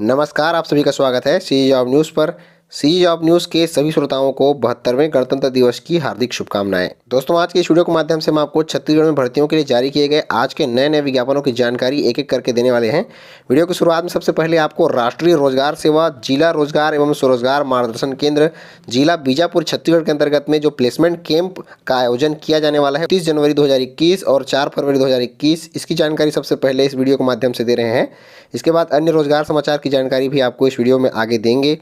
नमस्कार, आप सभी का स्वागत है सी जॉब न्यूज़ पर। सी जॉब न्यूज़ के सभी श्रोताओं को 72वें गणतंत्र दिवस की हार्दिक शुभकामनाएं। दोस्तों, आज के इस वीडियो के माध्यम से हम आपको छत्तीसगढ़ में भर्तियों के लिए जारी किए गए आज के नए नए विज्ञापनों की जानकारी एक एक करके देने वाले हैं। वीडियो की शुरुआत में सबसे पहले आपको राष्ट्रीय रोजगार सेवा जिला रोजगार एवं स्वरोजगार मार्गदर्शन केंद्र जिला बीजापुर छत्तीसगढ़ के अंतर्गत में जो प्लेसमेंट कैंप का आयोजन किया जाने वाला है 30 जनवरी 2021 और 4 फरवरी 2021, इसकी जानकारी सबसे पहले इस वीडियो के माध्यम से दे रहे हैं। इसके बाद अन्य रोजगार समाचार की जानकारी भी आपको इस वीडियो में आगे देंगे।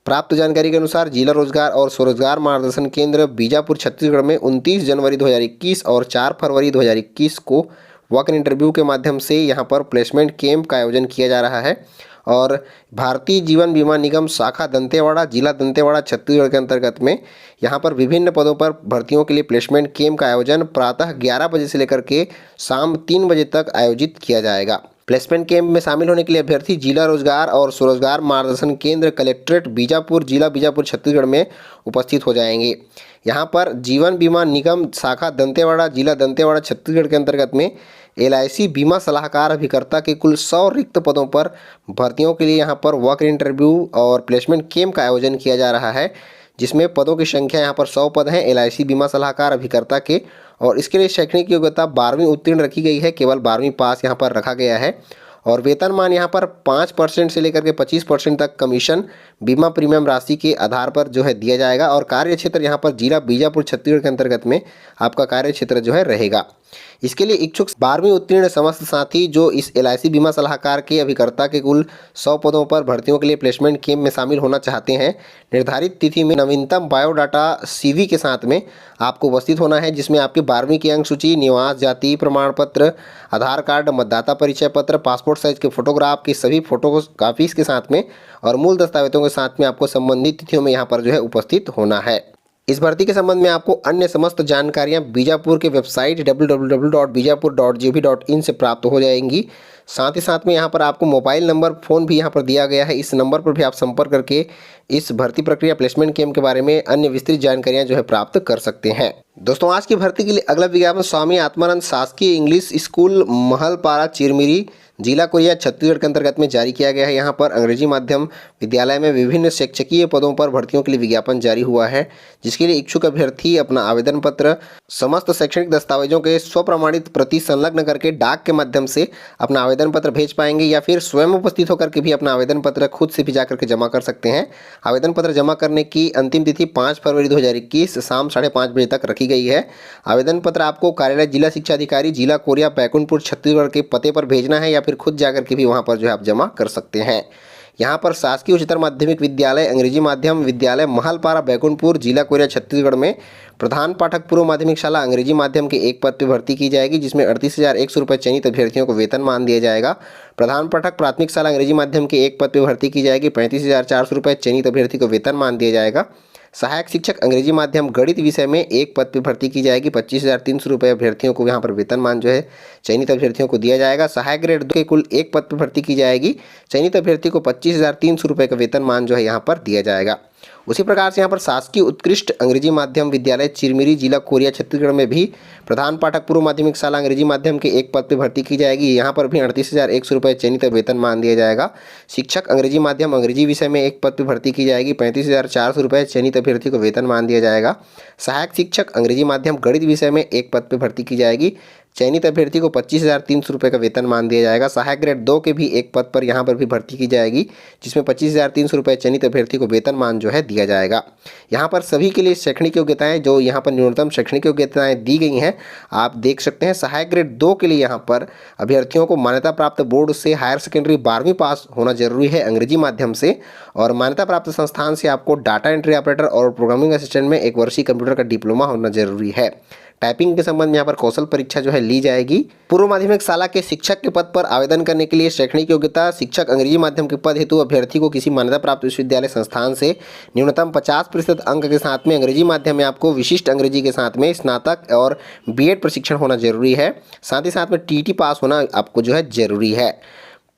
प्राप्त जानकारी के अनुसार जिला रोजगार और स्वरोजगार मार्गदर्शन केंद्र बीजापुर छत्तीसगढ़ में 29 जनवरी 2021 और 4 फरवरी 2021 को वॉक इन इंटरव्यू के माध्यम से यहां पर प्लेसमेंट कैंप का आयोजन किया जा रहा है। और भारतीय जीवन बीमा निगम शाखा दंतेवाड़ा जिला दंतेवाड़ा छत्तीसगढ़ के अंतर्गत में यहां पर विभिन्न पदों पर भर्तियों के लिए प्लेसमेंट कैंप का आयोजन प्रातः 11 बजे से लेकर के शाम 3 बजे तक आयोजित किया जाएगा। प्लेसमेंट कैंप में शामिल होने के लिए अभ्यर्थी जिला रोजगार और स्वरोजगार मार्गदर्शन केंद्र कलेक्ट्रेट बीजापुर जिला बीजापुर छत्तीसगढ़ में उपस्थित हो जाएंगे। यहां पर जीवन बीमा निगम शाखा दंतेवाड़ा जिला दंतेवाड़ा छत्तीसगढ़ के अंतर्गत में LIC बीमा सलाहकार अभिकर्ता के कुल 100 रिक्त पदों पर भर्तियों के लिए यहां पर वॉक इन इंटरव्यू और प्लेसमेंट कैंप का आयोजन किया जा रहा है, जिसमें पदों की संख्या यहाँ पर 100 पद हैं LIC बीमा सलाहकार अभिकर्ता के। और इसके लिए शैक्षणिक योग्यता 12वीं उत्तीर्ण रखी गई है, केवल 12वीं पास यहाँ पर रखा गया है। और वेतनमान यहाँ पर 5% से लेकर के 25% तक कमीशन बीमा प्रीमियम राशि के आधार पर जो है दिया जाएगा। और कार्य क्षेत्र यहाँ पर जिला बीजापुर छत्तीसगढ़ के अंतर्गत में आपका कार्य क्षेत्र जो है रहेगा। इसके लिए इच्छुक 12वीं उत्तीर्ण समस्त साथी जो इस LIC बीमा सलाहकार के अभिकर्ता के कुल 100 पदों पर भर्तियों के लिए प्लेसमेंट कैंप में शामिल होना चाहते हैं, निर्धारित तिथि में नवीनतम बायोडाटा CV के साथ में आपको उपस्थित होना है, जिसमें आपकी 12वीं की अंक सूची, निवास, जाति प्रमाण पत्र, आधार कार्ड, मतदाता परिचय पत्र, पासपोर्ट साइज के फोटोग्राफ की सभी फोटो कापीज के साथ में और मूल दस्तावेजों के साथ में आपको संबंधित तिथियों में यहाँ पर जो है उपस्थित होना है। इस भर्ती के संबंध में आपको अन्य समस्त जानकारियां बीजापुर के वेबसाइट www.bijapur.gov.in से प्राप्त हो जाएंगी। साथ ही साथ में यहाँ पर आपको मोबाइल नंबर फ़ोन भी यहाँ पर दिया गया है। इस नंबर पर भी आप संपर्क करके इस भर्ती प्रक्रिया प्लेसमेंट कैंप के बारे में अन्य विस्तृत जानकारियाँ जो है प्राप्त कर सकते हैं। दोस्तों, आज की भर्ती के लिए अगला विज्ञापन स्वामी आत्मानंद शासकीय इंग्लिश स्कूल महलपारा चिरमिरी जिला कोरिया छत्तीसगढ़ के अंतर्गत में जारी किया गया है। यहाँ पर अंग्रेजी माध्यम विद्यालय में विभिन्न शिक्षकीय पदों पर भर्तियों के लिए विज्ञापन जारी हुआ है, जिसके लिए इच्छुक अभ्यर्थी अपना आवेदन पत्र, समस्त शैक्षणिक दस्तावेजों के स्वप्रमाणित प्रति संलग्न करके डाक के माध्यम से अपना आवेदन पत्र भेज पाएंगे, या फिर स्वयं उपस्थित होकर के भी अपना आवेदन पत्र खुद से भी जाकर के जमा कर सकते हैं। आवेदन पत्र जमा करने की अंतिम तिथि 5 फरवरी 2021 शाम 5:30 बजे तक रखी गई है। आवेदन पत्र आपको कार्यालय जिला शिक्षा अधिकारी जिला कोरिया बैकुंठपुर छत्तीसगढ़ के पते पर भेजना है, या फिर खुद जाकर के भी वहां पर जो है आप जमा कर सकते हैं। यहाँ पर शासकीय उच्चतर माध्यमिक विद्यालय अंग्रेजी माध्यम विद्यालय महलपारा बैकुंठपुर जिला कोरिया छत्तीसगढ़ में प्रधान पाठक पूर्व माध्यमिक शाला अंग्रेजी माध्यम के एक पद पर भर्ती की जाएगी, जिसमें 38,100 रुपये चयनित अभ्यर्थियों को वेतनमान दिया जाएगा। प्रधान पाठक प्राथमिक शाला अंग्रेजी माध्यम के एक पद पर भर्ती की जाएगी, 35,400 रुपये चयनित अभ्यर्थी को वेतनमान दिया जाएगा। सहायक शिक्षक अंग्रेजी माध्यम गणित विषय में एक पद पर भर्ती की जाएगी, 25,300 रुपये अभ्यर्थियों को यहाँ पर वेतनमान जो है चयनित अभ्यर्थियों को दिया जाएगा। सहायक ग्रेड 2 के कुल एक पद पर भर्ती की जाएगी, चयनित अभ्यर्थी को 25,300 रुपये का वेतनमान जो है यहाँ पर दिया जाएगा। उसी प्रकार से यहाँ पर शासकीय उत्कृष्ट अंग्रेजी माध्यम विद्यालय चिरमिरी जिला कोरिया छत्तीसगढ़ में भी प्रधान पाठक पूर्व माध्यमिक शाला अंग्रेजी माध्यम के एक पद पर भर्ती की जाएगी। यहाँ पर भी 38,100 रुपये चयनित वेतनमान दिया जाएगा। शिक्षक अंग्रेजी माध्यम अंग्रेजी विषय में एक पद पर भर्ती की जाएगी, 35,400 रुपये चयनित अभ्यर्थी को वेतनमान दिया जाएगा। सहायक शिक्षक अंग्रेजी माध्यम गणित विषय में एक पद पर भर्ती की जाएगी, चयनित अभ्यर्थी को 25,300 रुपये का वेतनमान दिया जाएगा। सहायक ग्रेड 2 के भी एक पद पर यहाँ पर भी भर्ती की जाएगी, जिसमें 25,300 रुपये चयनित अभ्यर्थी को वेतनमान जो है दिया जाएगा। यहाँ पर सभी के लिए शैक्षणिक योग्यताएं जो यहाँ पर न्यूनतम शैक्षणिक योग्यताएं दी गई हैं आप देख सकते हैं। सहायक ग्रेड 2 के लिए यहाँ पर अभ्यर्थियों को मान्यता प्राप्त बोर्ड से हायर सेकेंडरी 12वीं पास होना जरूरी है अंग्रेजी माध्यम से, और मान्यता प्राप्त संस्थान से आपको डाटा एंट्री ऑपरेटर और प्रोग्रामिंग असिस्टेंट में 1 वर्षीय कंप्यूटर का डिप्लोमा होना जरूरी है। टाइपिंग के संबंध में यहाँ पर कौशल परीक्षा जो है ली जाएगी। पूर्व माध्यमिक शाला के शिक्षक के पद पर आवेदन करने के लिए शैक्षणिक योग्यता शिक्षक अंग्रेजी माध्यम के पद हेतु अभ्यर्थी को किसी मान्यता प्राप्त विश्वविद्यालय संस्थान से न्यूनतम 50% अंक के साथ में अंग्रेजी माध्यम में आपको विशिष्ट अंग्रेजी के साथ में स्नातक और BEd प्रशिक्षण होना जरूरी है। साथ ही साथ में TET पास होना आपको जो है जरूरी है।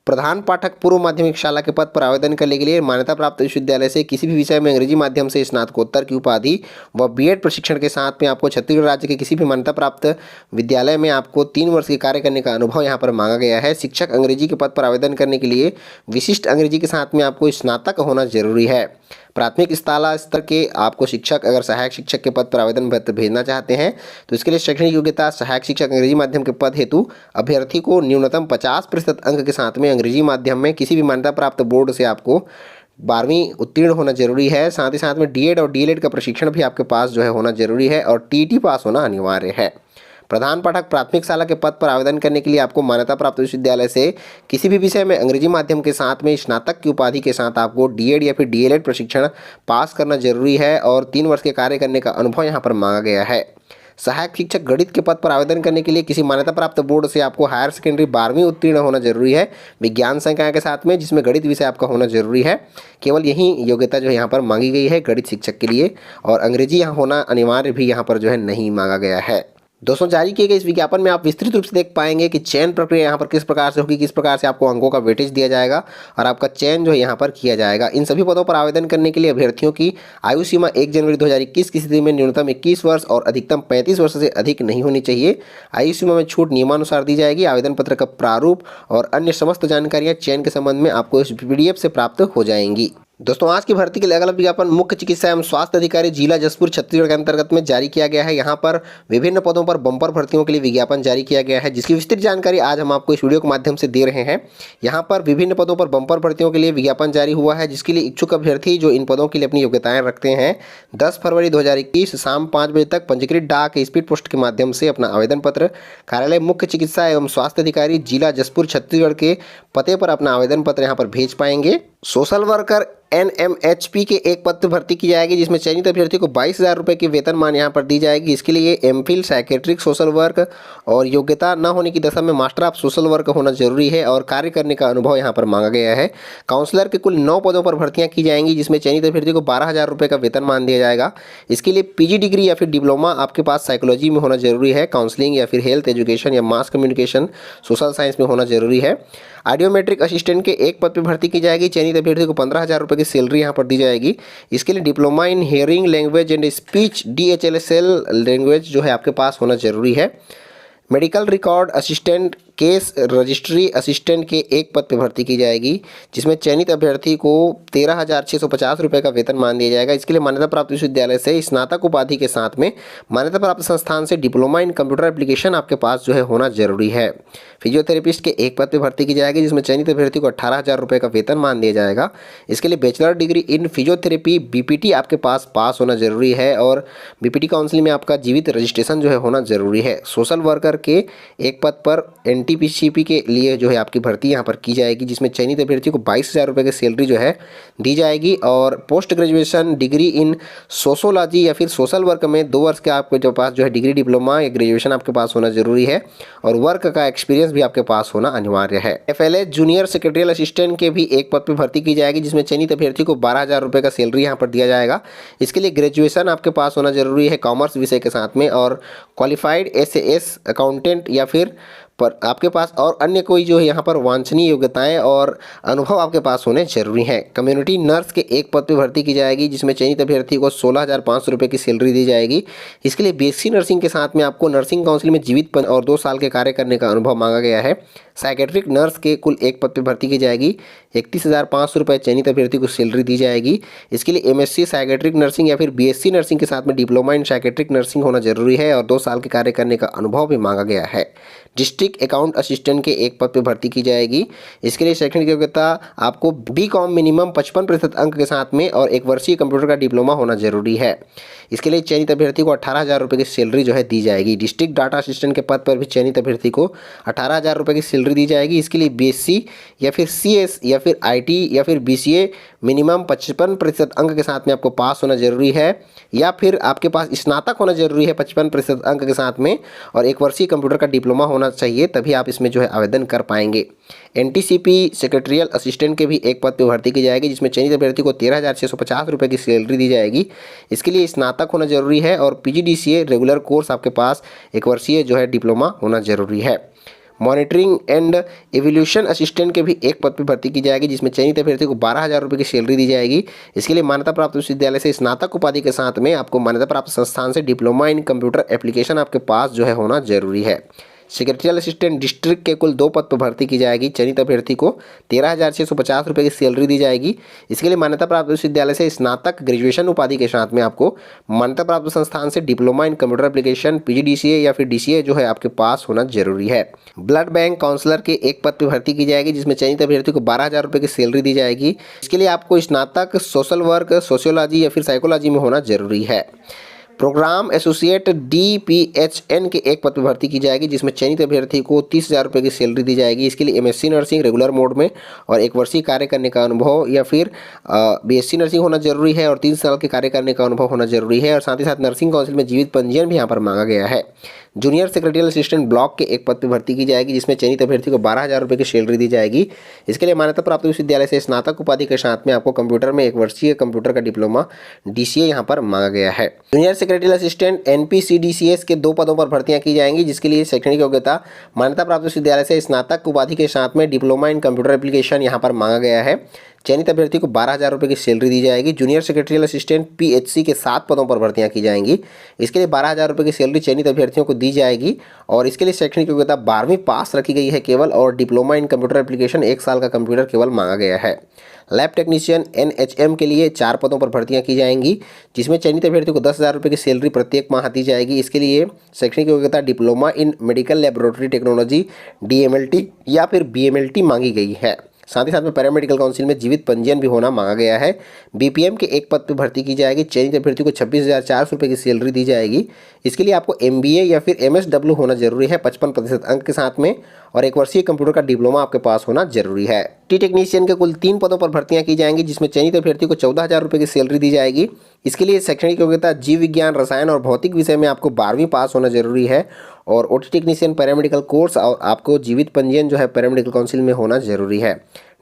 प्रधान पाठक पूर्व माध्यमिक शाला के पद पर आवेदन करने के लिए मान्यता प्राप्त विश्वविद्यालय से किसी भी विषय में अंग्रेजी माध्यम से स्नातकोत्तर की उपाधि व बीएड प्रशिक्षण के साथ में आपको छत्तीसगढ़ राज्य के किसी भी मान्यता प्राप्त विद्यालय में आपको 3 वर्ष के कार्य करने का अनुभव यहाँ पर मांगा गया है। शिक्षक अंग्रेजी के पद पर आवेदन करने के लिए विशिष्ट अंग्रेजी के साथ में आपको स्नातक होना जरूरी है। प्राथमिक शाला स्तर के आपको शिक्षक अगर सहायक शिक्षक के पद पर आवेदन पत्र भेजना चाहते हैं तो इसके लिए शैक्षणिक योग्यता सहायक शिक्षक अंग्रेजी माध्यम के पद हेतु अभ्यर्थी को न्यूनतम 50% अंक के साथ में अंग्रेजी माध्यम में किसी भी मान्यता प्राप्त बोर्ड से आपको 12वीं उत्तीर्ण होना जरूरी है। साथ ही साथ में डीएड और डीएलएड का प्रशिक्षण भी आपके पास जो है होना जरूरी है और टीईटी पास होना अनिवार्य है। प्रधान पाठक प्राथमिक शाला के पद पर आवेदन करने के लिए आपको मान्यता प्राप्त विश्वविद्यालय से किसी भी विषय में अंग्रेजी माध्यम के साथ में स्नातक की उपाधि के साथ आपको डीएड या फिर डीएलएड प्रशिक्षण पास करना जरूरी है और 3 वर्ष के कार्य करने का अनुभव यहाँ पर मांगा गया है। सहायक शिक्षक गणित के पद पर आवेदन करने के लिए किसी मान्यता प्राप्त बोर्ड से आपको हायर सेकेंडरी 12वीं उत्तीर्ण होना जरूरी है विज्ञान संकाय के साथ में, जिसमें गणित विषय आपका होना जरूरी है। केवल यही योग्यता जो है यहाँ पर मांगी गई है गणित शिक्षक के लिए और अंग्रेजी यहाँ होना अनिवार्य भी यहाँ पर जो है नहीं मांगा गया है। दोस्तों, जारी किए गए इस विज्ञापन में आप विस्तृत रूप से देख पाएंगे कि चयन प्रक्रिया यहाँ पर किस प्रकार से होगी, किस प्रकार से आपको अंकों का वेटेज दिया जाएगा और आपका चयन जो है यहाँ पर किया जाएगा। इन सभी पदों पर आवेदन करने के लिए अभ्यर्थियों की आयु सीमा 1 जनवरी 2021 की स्थिति में न्यूनतम 21 वर्ष और अधिकतम 35 वर्ष से अधिक नहीं होनी चाहिए। आयु सीमा में छूट नियमानुसार दी जाएगी। आवेदन पत्र का प्रारूप और अन्य समस्त जानकारियाँ चयन के संबंध में आपको इस PDF से प्राप्त हो जाएंगी। दोस्तों, आज की भर्ती के लिए अगला विज्ञापन मुख्य चिकित्सा एवं स्वास्थ्य अधिकारी जिला जसपुर छत्तीसगढ़ के अंतर्गत में जारी किया गया है। यहाँ पर विभिन्न पदों पर बम्पर भर्तियों के लिए विज्ञापन जारी किया गया है, जिसकी विस्तृत जानकारी आज हम आपको इस वीडियो के माध्यम से दे रहे हैं। यहाँ पर विभिन्न पदों पर बम्पर भर्तियों के लिए विज्ञापन जारी हुआ है, जिसके लिए इच्छुक अभ्यर्थी जो इन पदों के लिए अपनी योग्यताएं रखते हैं 10 फरवरी 2021 शाम 5 बजे तक पंजीकृत डाक स्पीड पोस्ट के माध्यम से अपना आवेदन पत्र कार्यालय मुख्य चिकित्सा एवं स्वास्थ्य अधिकारी जिला जसपुर छत्तीसगढ़ के पते पर अपना आवेदन पत्र यहाँ पर भेज पाएंगे। सोशल वर्कर NMHP के एक पद पर भर्ती की जाएगी, जिसमें चयनित अभ्यर्थी को 22,000 रुपये की वेतनमान यहाँ पर दी जाएगी। इसके लिए MPhil साइकेट्रिक सोशल वर्क और योग्यता न होने की दशा में मास्टर ऑफ सोशल वर्क होना जरूरी है और कार्य करने का अनुभव यहाँ पर मांगा गया है। काउंसलर के कुल 9 पदों पर भर्तियाँ की जाएंगी, जिसमें चयनित अभ्यर्थी को 12,000 रुपये का वेतनमान दिया जाएगा। इसके लिए PG डिग्री या फिर डिप्लोमा आपके पास साइकोलॉजी में होना जरूरी है, काउंसलिंग या फिर हेल्थ एजुकेशन या मास कम्युनिकेशन सोशल साइंस में होना जरूरी है। ऑडियोमेट्रिक असिस्टेंट के एक पद पर भर्ती की जाएगी। चयनित अभ्यर्थी को 15,000 रुपये की सैलरी यहाँ पर दी जाएगी। इसके लिए diploma in hearing language and speech DHLSL language जो है आपके पास होना जरूरी है। Medical record assistant case registry assistant के एक पद पर भर्ती की जाएगी, जिसमें चयनित अभ्यर्थी को 13,650 रुपये का वेतनमान दिया जाएगा। इसके लिए मान्यता प्राप्त विश्वविद्यालय से स्नातक उपाधि के साथ में मान्यता प्राप्त संस्थान से डिप्लोमा इन कंप्यूटर एप्लीकेशन आपके पास जो है होना जरूरी है। फिजियोथेरेपिस्ट के एक पद पर भर्ती की जाएगी, जिसमें चयनित अभ्यर्थी को 18,000 रुपये का वेतनमान दिया जाएगा। इसके लिए bachelor degree in physiotherapy BPT आपके पास होना जरूरी है और BPT काउंसिल में आपका जीवित रजिस्ट्रेशन जो है होना जरूरी है। सोशल वर्कर के एक पद पर NTPCP के लिए जो है आपकी भर्ती यहाँ पर की जाएगी, जिसमें चयनित अभ्यर्थी को 22,000 रुपये की सैलरी जो है दी जाएगी और post graduation degree in sociology या फिर सोशल वर्क में 2 वर्ष के आपके जो पास जो है डिग्री डिप्लोमा या ग्रेजुएशन आपके पास होना जरूरी है और वर्क का एक्सपीरियंस भी आपके पास होना अनिवार्य है। FLA जूनियर सेक्रेटरियल असिस्टेंट के भी एक पद पर भर्ती की जाएगी, जिसमें चयनित अभ्यर्थी को 12,000 रुपये का सैलरी यहाँ पर दिया जाएगा। इसके लिए ग्रेजुएशन आपके पास होना जरूरी है कॉमर्स विषय के साथ में और क्वालिफाइड SAS अकाउंटेंट या फिर पर आपके पास और अन्य कोई जो है यहाँ पर वांछनीय योग्यताएं और अनुभव आपके पास होने जरूरी हैं। कम्युनिटी नर्स के एक पद पर भर्ती की जाएगी, जिसमें चयनित अभ्यर्थी को 16,500 रुपये की सैलरी दी जाएगी। इसके लिए BSc नर्सिंग के साथ में आपको नर्सिंग काउंसिल में जीवित और 2 साल के कार्य करने का अनुभव मांगा गया है। साइकेट्रिक नर्स के कुल एक पद पर भर्ती की जाएगी। 31,500 रुपये चयनित अभ्यर्थी को सैलरी दी जाएगी। इसके लिए MSc साइकेट्रिक नर्सिंग या फिर BSc नर्सिंग के साथ में डिप्लोमा इन साइकेट्रिक नर्सिंग होना जरूरी है और 2 साल के कार्य करने का अनुभव भी मांगा गया है। डिस्ट्रिक्ट अकाउंट असिस्टेंट के एक पद पर भर्ती की जाएगी। इसके लिए शैक्षणिक योग्यता आपको BCom मिनिमम 55% अंक के साथ में और 1 वर्षीय कंप्यूटर का डिप्लोमा होना जरूरी है। इसके लिए चयनित अभ्यर्थी को 18,000 रुपये की सैलरी जो है दी जाएगी। डिस्ट्रिक्ट डाटा असिस्टेंट के पद पर भी चयनित अभ्यर्थी को 18,000 रुपये की सैलरी दी जाएगी। इसके लिए BSc या फिर CS या फिर IT या फिर BCA मिनिमम 55% अंक के साथ में आपको पास होना जरूरी है या फिर आपके पास स्नातक होना जरूरी है 55% अंक के साथ में और 1 वर्षीय कंप्यूटर का डिप्लोमा होना चाहिए, तभी आप इसमें जो है आवेदन कर पाएंगे। NTCP सेक्रेटरियल असिस्टेंट के भी एक पद पर भर्ती की जाएगी, जिसमें चयनित अभ्यर्थी को 13,650 रुपये की सैलरी दी जाएगी। इसके लिए स्नातक होना जरूरी है और PGDCA रेगुलर कोर्स आपके पास 1 वर्षीय जो है डिप्लोमा होना जरूरी है। मॉनिटरिंग एंड एवोल्यूशन असिस्टेंट के भी एक पद पर भर्ती की जाएगी, जिसमें चयनित अभ्यर्थी को 12,000 रुपये की सैलरी दी जाएगी। इसके लिए मान्यता प्राप्त विश्वविद्यालय से स्नातक उपाधि के साथ में आपको मान्यता प्राप्त संस्थान से डिप्लोमा इन कंप्यूटर एप्लीकेशन आपके पास जो है होना जरूरी है। सेक्रेटरियल असिस्टेंट डिस्ट्रिक्ट के कुल 2 पद पर भर्ती की जाएगी। चयनित अभ्यर्थी को 13,650 रुपये की सैलरी दी जाएगी। इसके लिए मान्यता प्राप्त विश्वविद्यालय से स्नातक ग्रेजुएशन उपाधि के साथ में आपको मान्यता प्राप्त संस्थान से diploma in computer application PGDCA या फिर DCA जो है आपके पास होना जरूरी है। ब्लड बैंक काउंसलर के एक पद पर भर्ती की जाएगी, जिसमें चयनित अभ्यर्थी को 12,000 रुपये की सैलरी दी जाएगी। इसके लिए आपको स्नातक सोशल वर्क, सोशियोलॉजी या फिर साइकोलॉजी में होना जरूरी है। प्रोग्राम एसोसिएट DPHN के एक पद पर भर्ती की जाएगी, जिसमें चयनित अभ्यर्थी को 30,000 रुपये की सैलरी दी जाएगी। इसके लिए MSc नर्सिंग रेगुलर मोड में और 1 वर्षीय कार्य करने का अनुभव या फिर BSc नर्सिंग होना जरूरी है और 3 साल के कार्य करने का अनुभव होना जरूरी है। और साथ ही साथ नर्सिंग काउंसिल में जीवित पंजीयन भी यहाँ पर मांगा गया है। जूनियर सेक्रेटरियल असिस्टेंट ब्लॉक के एक पद पर भर्ती की जाएगी, जिसमें चयनित अभ्यर्थी को 12,000 रुपये की सैलरी दी जाएगी। इसके लिए मान्यता प्राप्त विश्वविद्यालय से स्नातक उपाधि के साथ में आपको कंप्यूटर में 1 वर्षीय कंप्यूटर का डिप्लोमा DCA यहाँ पर मांगा गया है। जूनियर सेक्रेटरियल असिस्टेंट NPCDCS के 2 पदों पर भर्तियां की जाएंगी, जिसके लिए शैक्षणिक योग्यता मान्यता प्राप्त विश्वविद्यालय से स्नातक उपाधि के साथ में डिप्लोमा इन कंप्यूटर एप्लीकेशन यहाँ पर मांगा गया है। चयनित अभ्यर्थी को 12,000 रुपये की सैलरी दी जाएगी। जूनियर सेक्रेटरियल असिस्टेंट PHC के 7 पदों पर भर्तियां की जाएंगी। इसके लिए 12,000 रुपये की सैलरी चयनित अभ्यर्थियों को दी जाएगी और इसके लिए शैक्षणिक योग्यता 12वीं पास रखी गई है केवल, और डिप्लोमा इन कंप्यूटर एप्लीकेशन 1 साल का कंप्यूटर केवल मांगा गया है। लैब टेक्नीशियन NHM के लिए 4 पदों पर भर्तियां की जाएंगी, जिसमें चयनित अभ्यर्थी को 10,000 रुपये की सैलरी प्रत्येक माह दी जाएगी। इसके लिए शैक्षणिक योग्यता diploma in medical laboratory technology DMLT या फिर BMLT मांगी गई है। साथ ही साथ में पैरामेडिकल काउंसिल में जीवित पंजीयन भी होना मांगा गया है। BPM के एक पद पर भर्ती की जाएगी। चयनित अभ्यर्थी को 26,400 रुपये की सैलरी दी जाएगी। इसके लिए आपको MBA या फिर MSW होना जरूरी है 55% अंक के साथ में, और 1 वर्षीय कंप्यूटर का डिप्लोमा आपके पास होना जरूरी है। टी टेक्नीशियन के कुल 3 पदों पर भर्तियां की जाएंगी, जिसमें चयनित अभ्यर्थी को 14,000 रुपये की सैलरी दी जाएगी। इसके लिए शैक्षणिक योग्यता जीव विज्ञान, रसायन और भौतिक विषय में आपको 12वीं पास होना जरूरी है, और OT टेक्नीशियन पैरामेडिकल कोर्स और आपको जीवित पंजीयन जो है पैरामेडिकल काउंसिल में होना जरूरी है।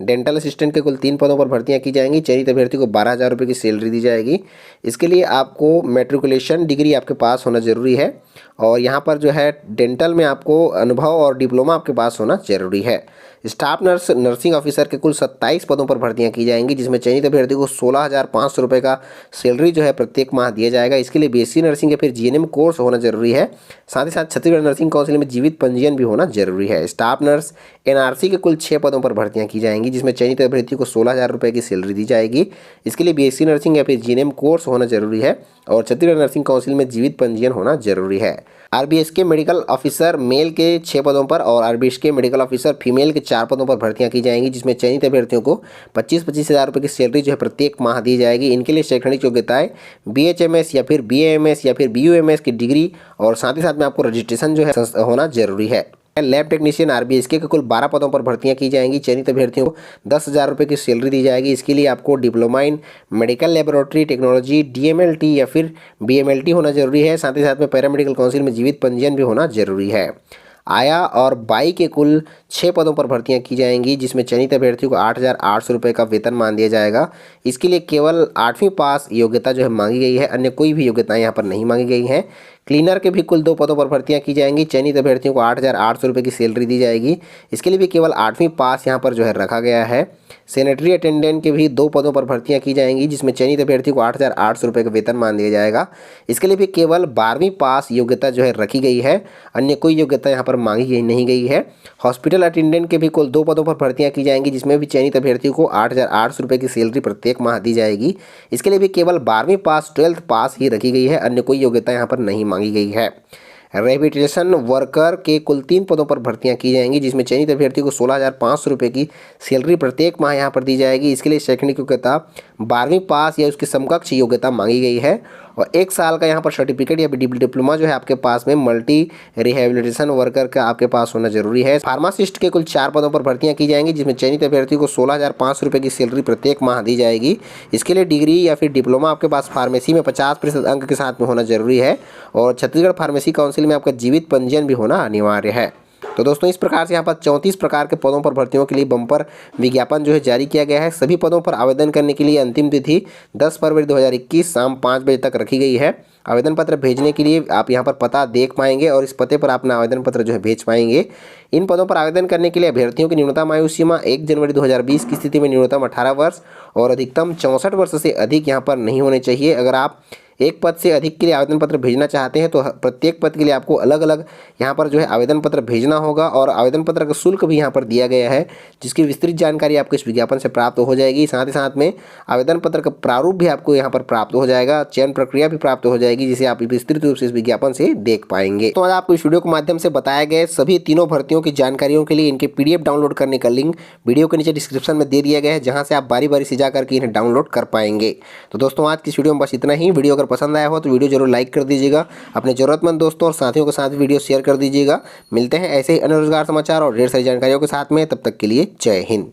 डेंटल असिस्टेंट के कुल 3 पदों पर भर्तियां की जाएंगी। चयनित अभ्यर्थी को 12,000 रुपये की सैलरी दी जाएगी। इसके लिए आपको मैट्रिकुलेशन डिग्री आपके पास होना जरूरी है, और यहाँ पर जो है डेंटल में आपको अनुभव और डिप्लोमा आपके पास होना जरूरी है। स्टाफ नर्स, नर्सिंग ऑफिसर के कुल 27 पदों पर भर्तियां की जाएंगी, जिसमें चयनित अभ्यर्थी को 16,500 रुपये का सैलरी जो है प्रत्येक माह दिया जाएगा। इसके लिए BSc नर्सिंग या फिर GNM कोर्स होना जरूरी है। साथ ही साथ छत्तीसगढ़ नर्सिंग काउंसिल में जीवित पंजीयन भी होना जरूरी है। स्टाफ नर्स NRC के कुल 6 पदों पर भर्तियां की जाएंगी, जिसमें चयनित अभ्यर्थी को 16,000 रुपये की सैलरी दी जाएगी। इसके लिए BSc नर्सिंग या फिर GNM कोर्स होना जरूरी है, और छत्तीसगढ़ नर्सिंग काउंसिल में जीवित पंजीयन होना जरूरी है। RBSK मेडिकल ऑफिसर मेल के 6 पदों पर और RBSK मेडिकल ऑफिसर फीमेल के 4 पदों पर भर्तियां की जाएंगी, जिसमें चयनित अभ्यर्थियों को 25,000 रुपये की सैलरी जो है प्रत्येक माह दी जाएगी। इनके लिए शैक्षणिक योग्यताएं BHMS या फिर BAMS या फिर BUMS की डिग्री, और साथ ही साथ में आपको रजिस्ट्रेशन जो है होना जरूरी है। लैब टेक्नीशियन RBSK के कुल 12 पदों पर भर्तियां की जाएंगी। चयनित अभ्यर्थियों को 10,000 रुपये की सैलरी दी जाएगी। इसके लिए आपको diploma in medical laboratory technology DMLT या फिर BMLT होना जरूरी है। साथ ही साथ में पैरामेडिकल काउंसिल में जीवित पंजीयन भी होना जरूरी है। आया और बाई के कुल 6 पदों पर भर्तियां की जाएंगी, जिसमें चयनित अभ्यर्थियों को 8,800 रुपये का वेतन मान दिया जाएगा। इसके लिए केवल 8वीं पास योग्यता जो है मांगी गई है, अन्य कोई भी योग्यताएं यहाँ पर नहीं मांगी गई हैं। क्लीनर के भी कुल 2 पदों पर भर्तियां की जाएंगी। चयनित अभ्यर्थियों को 8,800 रुपये की सैलरी दी जाएगी। इसके लिए भी केवल 8वीं पास यहाँ पर जो है रखा गया है। सैनिटरी अटेंडेंट के भी 2 पदों पर भर्तियां की जाएंगी, जिसमें चयनित अभ्यर्थी को 8,800 रुपये का वेतन मान दिया जाएगा। इसके लिए भी केवल 12वीं पास योग्यता जो है रखी गई है, अन्य कोई योग्यता यहाँ पर मांगी नहीं गई है। हॉस्पिटल अटेंडेंट के भी कुल 2 पदों पर भर्तियां की जाएंगी, जिसमें भी चयनित अभ्यर्थियों को 8,800 रुपये की सैलरी प्रत्येक माह दी जाएगी। इसके लिए भी केवल 12वीं पास 12th पास ही रखी गई है, अन्य कोई योग्यता यहाँ पर नहीं मांगी गई है। रिहेबिलिटेशन वर्कर के कुल 3 पदों पर भर्तियां की जाएंगी, जिसमें चयनित अभ्यर्थी को 16,500 रुपये की सैलरी प्रत्येक माह यहां पर दी जाएगी। इसके लिए शैक्षणिक योग्यता 12वीं पास या उसकी समकक्ष योग्यता मांगी गई है, और 1 साल का यहां पर सर्टिफिकेट या डिप्लोमा जो है आपके पास में मल्टी रिहेबिलिटेशन वर्कर का आपके पास होना जरूरी है। फार्मासिस्ट के कुल 4 पदों पर भर्तियां की जाएंगी, जिसमें चयनित अभ्यर्थी को 16,500 रुपये की सैलरी प्रत्येक माह दी जाएगी। इसके लिए डिग्री या फिर डिप्लोमा आपके पास फार्मेसी में 50% अंक के साथ में होना जरूरी है, और छत्तीसगढ़ फार्मेसी काउंसिल में आपका जीवित पंजीयन भी होना अनिवार्य है। तो दोस्तों इस प्रकार से यहाँ पर 34 प्रकार के पदों पर भर्तियों के लिए बम्पर विज्ञापन जो है जारी किया गया है। सभी पदों पर आवेदन करने के लिए अंतिम तिथि 10 फरवरी 2021 शाम 5 बजे तक रखी गई है। आवेदन पत्र भेजने के लिए आप यहाँ पर पता देख पाएंगे और इस पते पर अपना आवेदन पत्र जो है भेज पाएंगे। इन पदों पर आवेदन करने के लिए अभ्यर्थियों की न्यूनतम आयु सीमा 1 जनवरी 2020 की स्थिति में न्यूनतम 18 वर्ष और अधिकतम 64 वर्ष से अधिक यहाँ पर नहीं होने चाहिए। अगर आप एक पद से अधिक के लिए आवेदन पत्र भेजना चाहते हैं तो प्रत्येक पद के लिए आपको अलग अलग यहाँ पर जो है आवेदन पत्र भेजना होगा और आवेदन पत्र का शुल्क भी यहाँ पर दिया गया है, जिसकी विस्तृत जानकारी आपको इस विज्ञापन से प्राप्त हो जाएगी। साथ ही साथ में आवेदन पत्र का प्रारूप भी आपको यहाँ पर प्राप्त हो जाएगा, चयन प्रक्रिया भी प्राप्त हो जाएगी, जिसे आप विस्तृत रूप से इस विज्ञापन से देख पाएंगे। तो आज आपको इस वीडियो के माध्यम से बताया गया सभी तीनों भर्तियों की जानकारियों के लिए इनके PDF डाउनलोड करने का लिंक वीडियो के नीचे डिस्क्रिप्शन में दे दिया गया है, जहाँ से आप बारी बारी से जाकर के इन्हें डाउनलोड कर पाएंगे। तो दोस्तों आज की इस वीडियो में बस इतना ही। वीडियो अगर पसंद आया हो तो वीडियो जरूर लाइक कर दीजिएगा, अपने जरूरतमंद दोस्तों और साथियों के साथ वीडियो शेयर कर दीजिएगा। मिलते हैं ऐसे ही अन्य रोजगार समाचार और ढेर सारी जानकारियों के साथ में, तब तक के लिए जय हिंद।